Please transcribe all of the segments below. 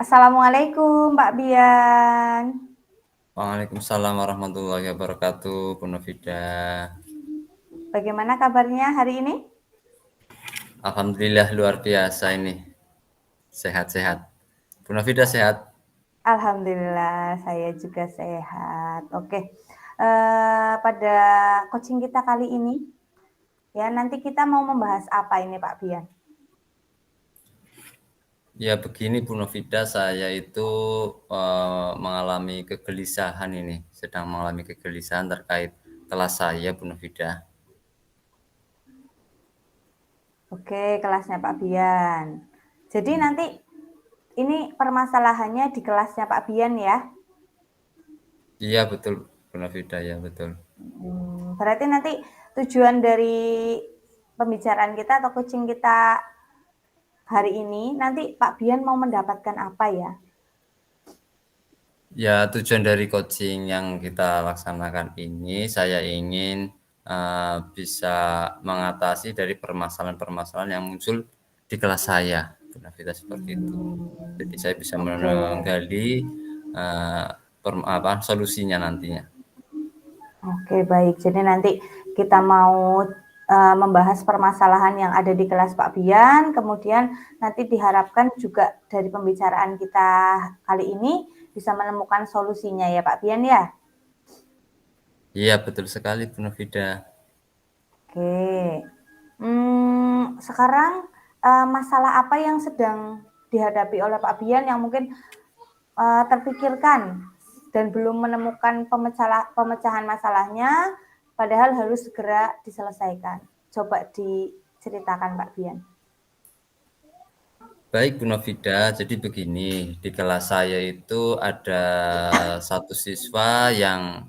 Assalamualaikum Mbak Bian. Waalaikumsalam warahmatullahi wabarakatuh, Bu Novida. Bagaimana kabarnya hari ini? Alhamdulillah luar biasa ini, sehat-sehat. Bu Novida sehat? Alhamdulillah saya juga sehat. Oke, pada coaching kita kali ini, ya nanti kita mau membahas apa ini Pak Bian? Ya begini Bu Novida, saya itu mengalami kegelisahan ini, sedang mengalami kegelisahan terkait kelas saya Bu Novida. Oke, kelasnya Pak Bian. Jadi nanti ini permasalahannya di kelasnya Pak Bian ya? Iya betul Bu Novida, ya betul. Berarti nanti tujuan dari pembicaraan kita atau coaching kita hari ini, nanti Pak Bian mau mendapatkan apa ya? Ya tujuan dari coaching yang kita laksanakan ini, saya ingin bisa mengatasi dari permasalahan-permasalahan yang muncul di kelas saya, Bu Novida, seperti itu. Jadi saya bisa Oke. menggali solusinya nantinya. Oke, baik. Jadi nanti kita mau membahas permasalahan yang ada di kelas Pak Bian, kemudian nanti diharapkan juga dari pembicaraan kita kali ini bisa menemukan solusinya ya Pak Bian ya. Iya betul sekali Bu Novida. Oke. Sekarang masalah apa yang sedang dihadapi oleh Pak Bian yang mungkin terpikirkan dan belum menemukan pemecahan masalahnya, padahal harus segera diselesaikan. Coba diceritakan Pak Bian. Baik Bu Novida, jadi begini, di kelas saya itu ada satu siswa yang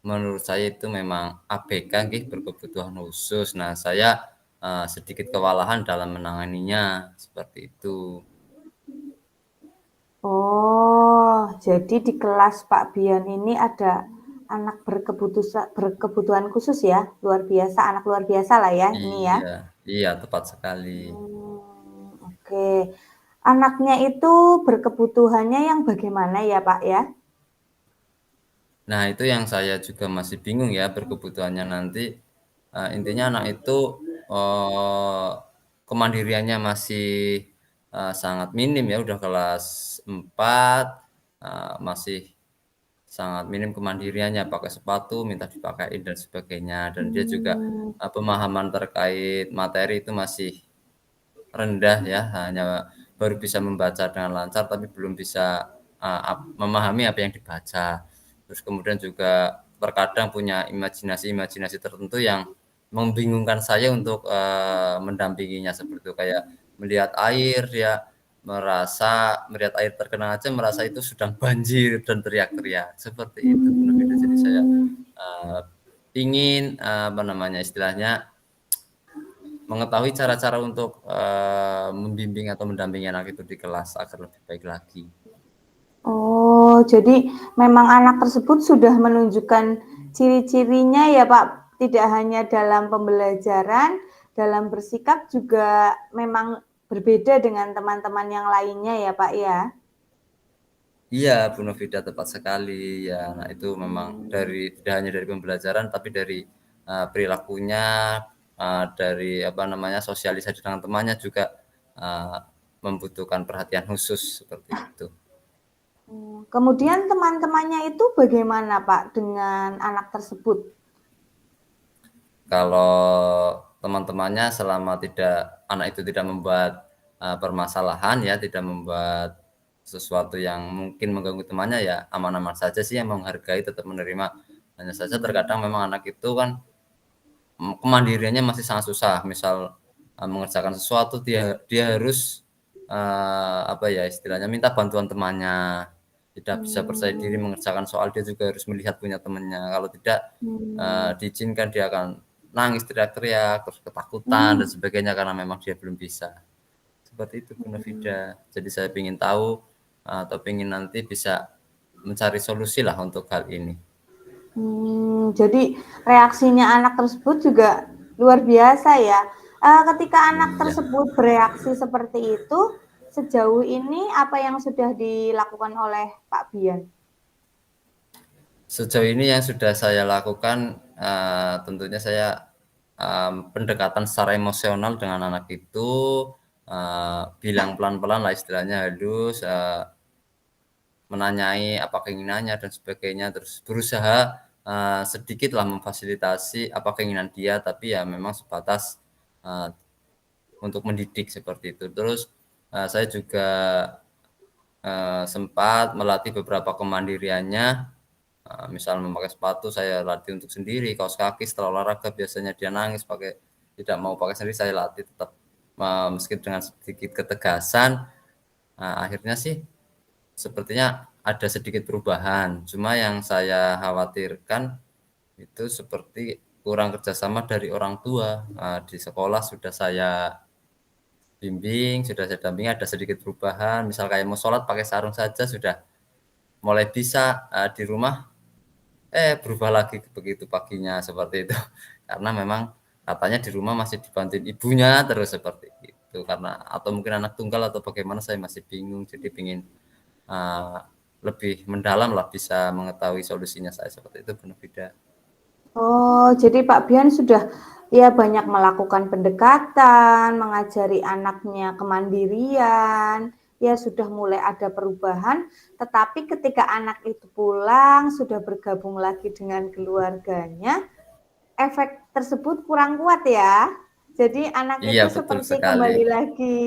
menurut saya itu memang ABK, berkebutuhan khusus. Nah, saya sedikit kewalahan dalam menanganinya, seperti itu. Oh, jadi di kelas Pak Bian ini ada anak berkebutuhan khusus ya, luar biasa, anak luar biasa lah ya ini ya. Iya, iya tepat sekali. Oke. Anaknya itu berkebutuhannya yang bagaimana ya Pak ya? Nah, itu yang saya juga masih bingung ya berkebutuhannya nanti. Intinya anak itu kemandiriannya masih sangat minim ya, udah kelas 4, masih sangat minim kemandiriannya, pakai sepatu minta dipakein dan sebagainya. Dan dia juga pemahaman terkait materi itu masih rendah ya, hanya baru bisa membaca dengan lancar tapi belum bisa memahami apa yang dibaca. Terus kemudian juga terkadang punya imajinasi-imajinasi tertentu yang membingungkan saya untuk mendampinginya, seperti itu. Kayak melihat air, dia melihat air terkenal aja merasa itu sedang banjir dan teriak-teriak, seperti itu Bu Novita. Jadi saya ingin istilahnya mengetahui cara-cara untuk membimbing atau mendampingi anak itu di kelas agar lebih baik lagi. Oh, jadi memang anak tersebut sudah menunjukkan ciri-cirinya ya Pak, tidak hanya dalam pembelajaran, dalam bersikap juga memang berbeda dengan teman-teman yang lainnya ya Pak ya? Iya, Bu Novida, tepat sekali ya. Nah, itu memang tidak hanya dari pembelajaran tapi dari perilakunya, dari sosialisasi dengan temannya juga uh, membutuhkan perhatian khusus, seperti itu. Kemudian teman-temannya itu bagaimana Pak dengan anak tersebut? Kalau teman-temannya selama anak itu tidak membuat permasalahan ya, tidak membuat sesuatu yang mungkin mengganggu temannya, ya aman-aman saja sih, yang menghargai, tetap menerima. Hanya saja terkadang memang anak itu kan kemandiriannya masih sangat susah. Misal mengerjakan sesuatu, dia harus istilahnya minta bantuan temannya. Tidak bisa percaya diri mengerjakan soal, dia juga harus melihat punya temannya. Kalau tidak diizinkan, dia akan nangis, teriak-teriak, terus ketakutan dan sebagainya karena memang dia belum bisa. Seperti itu Bu Novida. Jadi saya ingin tahu atau ingin nanti bisa mencari solusi lah untuk hal ini. Jadi reaksinya anak tersebut juga luar biasa ya. Ketika anak Iya. tersebut bereaksi seperti itu, sejauh ini apa yang sudah dilakukan oleh Pak Bian? Sejauh ini yang sudah saya lakukan, tentunya saya, pendekatan secara emosional dengan anak itu, bilang pelan-pelan lah istilahnya halus, menanyai apa keinginannya dan sebagainya, terus berusaha, sedikitlah memfasilitasi apa keinginan dia, tapi ya memang sebatas, eee, untuk mendidik seperti itu. Terus, saya juga, sempat melatih beberapa kemandiriannya, misal memakai sepatu saya latih untuk sendiri, kaos kaki setelah olahraga biasanya dia nangis tidak mau pakai sendiri, saya latih tetap, meski dengan sedikit ketegasan, akhirnya sih sepertinya ada sedikit perubahan. Cuma yang saya khawatirkan itu seperti kurang kerjasama dari orang tua, di sekolah sudah saya bimbing, sudah saya dampingi ada sedikit perubahan, misal kayak mau sholat pakai sarung saja sudah mulai bisa, di rumah berubah lagi begitu paginya, seperti itu. Karena memang katanya di rumah masih dibantuin ibunya terus seperti itu, karena atau mungkin anak tunggal atau bagaimana saya masih bingung. Jadi pengen, eee, lebih mendalam lah bisa mengetahui solusinya saya seperti itu, Bu Novida. Oh, jadi Pak Bian sudah ya banyak melakukan pendekatan, mengajari anaknya kemandirian, ya sudah mulai ada perubahan, tetapi ketika anak itu pulang, sudah bergabung lagi dengan keluarganya, efek tersebut kurang kuat ya. Jadi anak Iya itu betul seperti sekali, kembali lagi,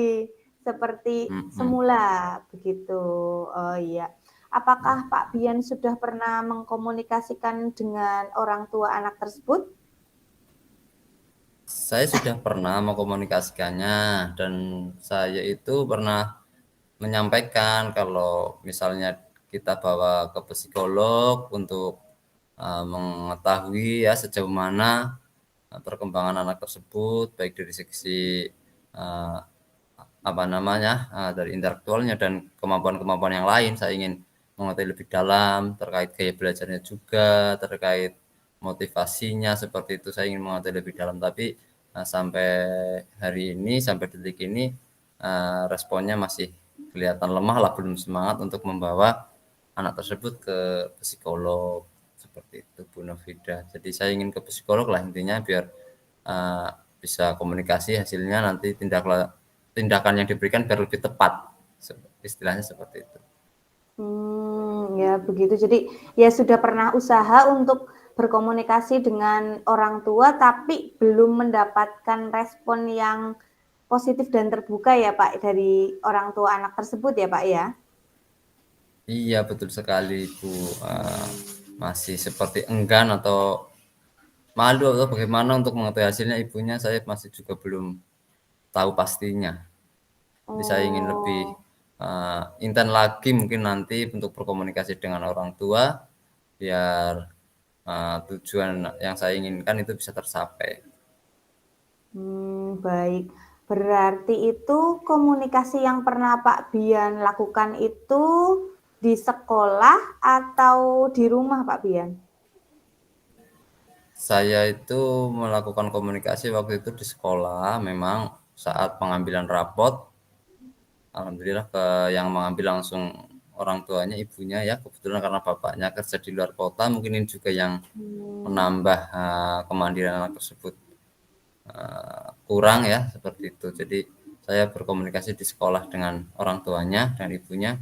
seperti mhm. semula begitu. Oh iya. Apakah Pak Bian sudah pernah mengkomunikasikan dengan orang tua anak tersebut? Saya sudah pernah mengkomunikasikannya dan saya itu pernah menyampaikan kalau misalnya kita bawa ke psikolog untuk, mengetahui ya sejauh mana, perkembangan anak tersebut baik dari sisi, eee, apa namanya, dari intelektualnya dan kemampuan-kemampuan yang lain. Saya ingin mengetahui lebih dalam terkait gaya belajarnya juga, terkait motivasinya, seperti itu saya ingin mengetahui lebih dalam. Tapi, sampai hari ini, sampai detik ini, responnya masih kelihatan lemah lah, belum semangat untuk membawa anak tersebut ke psikolog, seperti itu Bu Novida. Jadi saya ingin ke psikolog lah intinya biar, eee, bisa komunikasi hasilnya nanti tindakan yang diberikan biar lebih tepat, istilahnya seperti itu. Ya begitu. Jadi ya sudah pernah usaha untuk berkomunikasi dengan orang tua, tapi belum mendapatkan respon yang positif dan terbuka ya Pak, dari orang tua anak tersebut ya Pak ya? Iya betul sekali Bu, Mmm. masih seperti enggan atau malu atau bagaimana untuk mengetahui hasilnya ibunya saya masih juga belum tahu pastinya. Jadi saya ingin lebih, Oh. intent lagi mungkin nanti untuk berkomunikasi dengan orang tua, biar, tujuan yang saya inginkan itu bisa tercapai. Baik. Berarti itu komunikasi yang pernah Pak Bian lakukan itu di sekolah atau di rumah Pak Bian? Saya itu melakukan komunikasi waktu itu di sekolah memang saat pengambilan rapot, alhamdulillah yang mengambil langsung orang tuanya, ibunya ya, kebetulan karena bapaknya kerja di luar kota mungkin ini juga yang Mmm. menambah, kemandirian anak tersebut, kurang ya, seperti itu. Jadi saya berkomunikasi di sekolah dengan orang tuanya dan ibunya.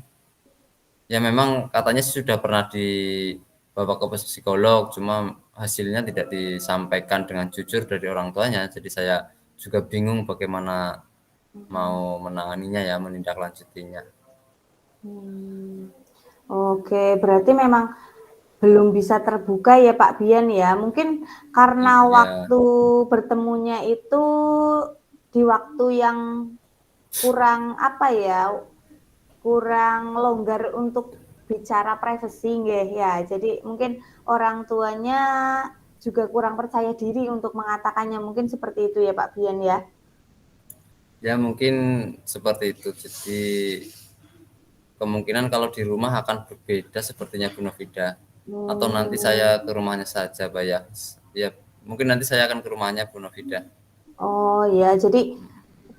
Ya memang katanya sudah pernah dibawa ke psikolog, cuma hasilnya tidak disampaikan dengan jujur dari orang tuanya. Jadi saya juga bingung bagaimana Mhm. mau menanganinya ya, menindaklanjutinya. Mmm. Oke, berarti memang belum bisa terbuka ya Pak Bian ya? Mungkin karena Iya waktu bertemunya itu di waktu yang kurang, apa ya, kurang longgar untuk bicara privasi nggih ya. Jadi mungkin orang tuanya juga kurang percaya diri untuk mengatakannya, mungkin seperti itu ya Pak Bian ya? ya mungkin seperti itu. Jadi kemungkinan kalau di rumah akan berbeda sepertinya Bu Novida. Atau nanti saya Mmm. ke rumahnya saja Pak ya, mungkin nanti saya akan ke rumahnya Bu Novida. Oh ya, jadi Mhm.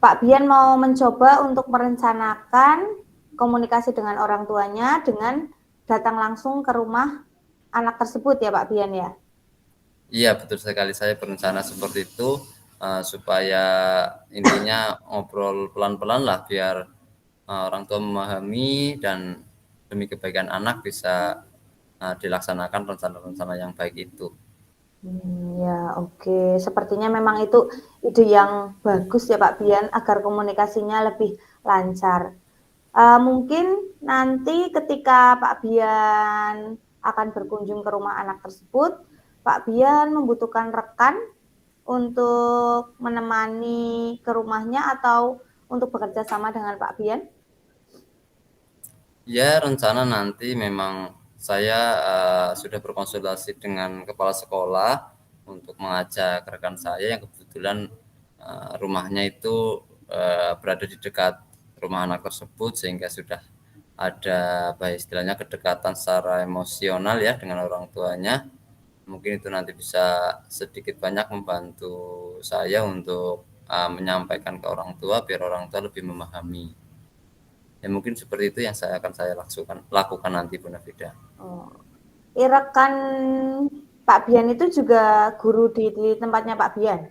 Pak Bian mau mencoba untuk merencanakan komunikasi dengan orang tuanya dengan datang langsung ke rumah anak tersebut ya Pak Bian ya? Iya, betul sekali. Saya berencana seperti itu, supaya intinya ngobrol pelan-pelan lah biar orang tua memahami dan demi kebaikan anak bisa dilaksanakan rencana-rencana yang baik itu. Ya, oke. Sepertinya memang itu ide yang bagus ya Pak Bian agar komunikasinya lebih lancar. Mungkin nanti ketika Pak Bian akan berkunjung ke rumah anak tersebut, Pak Bian membutuhkan rekan untuk menemani ke rumahnya atau untuk bekerja sama dengan Pak Bian? Ya, rencana nanti memang saya sudah berkonsultasi dengan kepala sekolah untuk mengajak rekan saya yang kebetulan rumahnya itu berada di dekat rumah anak tersebut, sehingga sudah ada istilahnya kedekatan secara emosional ya dengan orang tuanya. Mungkin itu nanti bisa sedikit banyak membantu saya untuk menyampaikan ke orang tua biar orang tua lebih memahami. Ya mungkin seperti itu yang akan saya lakukan nanti Bu Nafida. Oh. Rekan Pak Bian itu juga guru di tempatnya Pak Bian?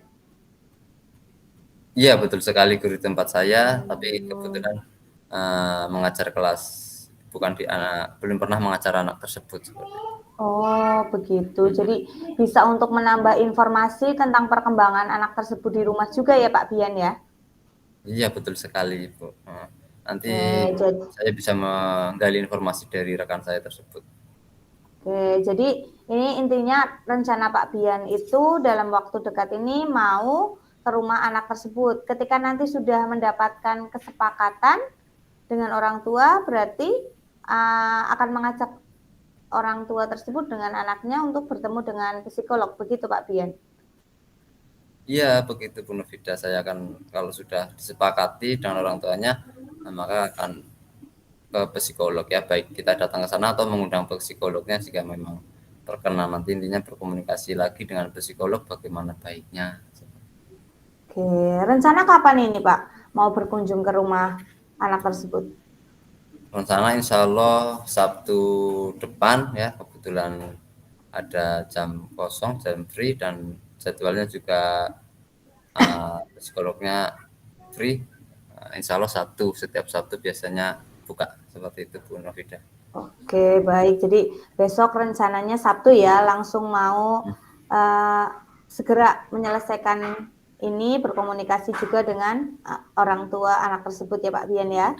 Iya betul sekali, guru di tempat saya, tapi kebetulan mengajar kelas bukan belum pernah mengajar anak tersebut seperti itu. Oh, begitu. Jadi bisa untuk menambah informasi tentang perkembangan anak tersebut di rumah juga ya Pak Bian ya? Iya betul sekali Bu. Nanti Jadi, saya bisa menggali informasi dari rekan saya tersebut. jadi ini intinya rencana Pak Bian itu dalam waktu dekat ini mau ke rumah anak tersebut. Ketika nanti sudah mendapatkan kesepakatan dengan orang tua, berarti akan mengajak orang tua tersebut dengan anaknya untuk bertemu dengan psikolog. Begitu Pak Bian? Iya begitu Bu Nafida, saya akan kalau sudah disepakati dengan orang tuanya, maka akan ke psikolog ya, baik kita datang ke sana atau mengundang psikolognya jika memang terkena. Nanti intinya berkomunikasi lagi dengan psikolog bagaimana baiknya. Oke, rencana kapan ini Pak mau berkunjung ke rumah anak tersebut? Rencana insya Allah Sabtu depan ya, kebetulan ada jam kosong, jam free, dan jadwalnya juga psikolognya free. Insya Allah Sabtu, setiap Sabtu biasanya buka seperti itu Bu Novida. Oke, baik. Jadi besok rencananya Sabtu ya, langsung mau segera menyelesaikan ini, berkomunikasi juga dengan orang tua anak tersebut ya Pak Bian ya.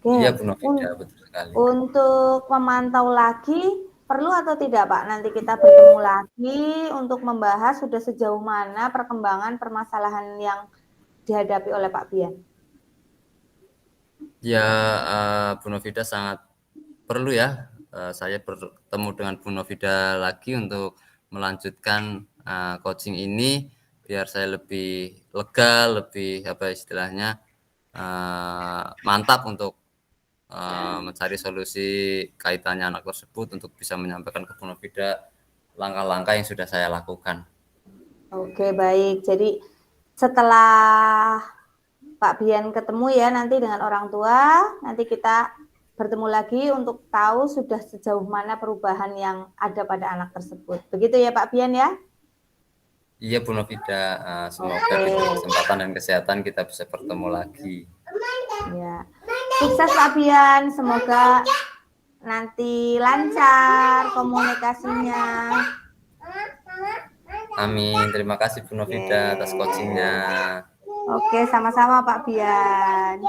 Oke, Iya Bu Novida, betul sekali. untuk memantau lagi perlu atau tidak Pak? Nanti kita bertemu lagi untuk membahas sudah sejauh mana perkembangan permasalahan yang dihadapi oleh Pak Bian. Ya Bu Novida sangat perlu ya, saya bertemu dengan Bu Novida lagi untuk melanjutkan coaching ini biar saya lebih lega, lebih istilahnya mantap untuk mencari solusi kaitannya anak tersebut untuk bisa menyampaikan ke Bu Novida langkah-langkah yang sudah saya lakukan. Oke, baik. Jadi setelah Pak Bian ketemu ya nanti dengan orang tua, nanti kita bertemu lagi untuk tahu sudah sejauh mana perubahan yang ada pada anak tersebut. Begitu ya Pak Bian ya? Iya Bu Novida, semoga diberi kesempatan dan kesehatan kita bisa bertemu lagi. Ya. Sukses Pak Bian, semoga nanti lancar komunikasinya. Amin, terima kasih Bu Novida atas coachingnya. Oke, sama-sama Pak Bian.